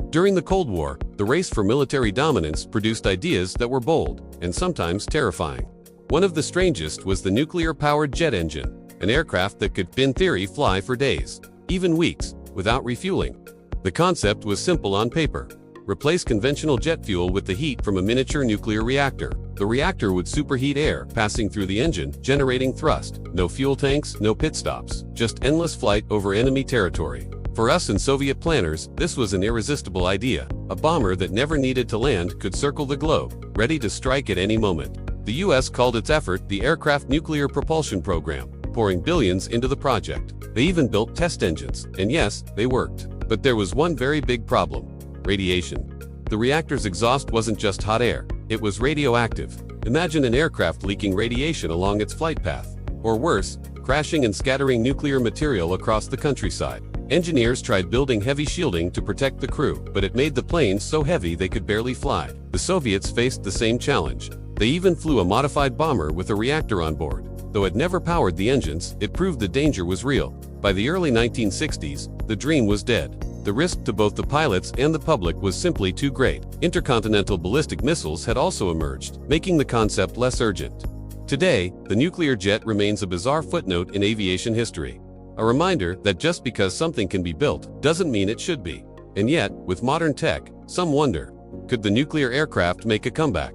During the Cold War, the race for military dominance produced ideas that were bold and sometimes terrifying. One of the strangest was the nuclear-powered jet engine, an aircraft that could, in theory, fly for days, even weeks, without refueling. The concept was simple on paper. Replace conventional jet fuel with the heat from a miniature nuclear reactor. The reactor would superheat air passing through the engine, generating thrust. No fuel tanks, no pit stops, just endless flight over enemy territory. For us and Soviet planners, this was an irresistible idea. A bomber that never needed to land could circle the globe, ready to strike at any moment. The US called its effort the Aircraft Nuclear Propulsion Program, pouring billions into the project. They even built test engines, and yes, they worked. But there was one very big problem: radiation. The reactor's exhaust wasn't just hot air, it was radioactive. Imagine an aircraft leaking radiation along its flight path. Or worse, crashing and scattering nuclear material across the countryside. Engineers tried building heavy shielding to protect the crew, but it made the planes so heavy they could barely fly. The Soviets faced the same challenge. They even flew a modified bomber with a reactor on board. Though it never powered the engines, it proved the danger was real. By the early 1960s, the dream was dead. The risk to both the pilots and the public was simply too great. Intercontinental ballistic missiles had also emerged, making the concept less urgent. Today, the nuclear jet remains a bizarre footnote in aviation history. A reminder that just because something can be built doesn't mean it should be. And yet, with modern tech, some wonder, could the nuclear aircraft make a comeback?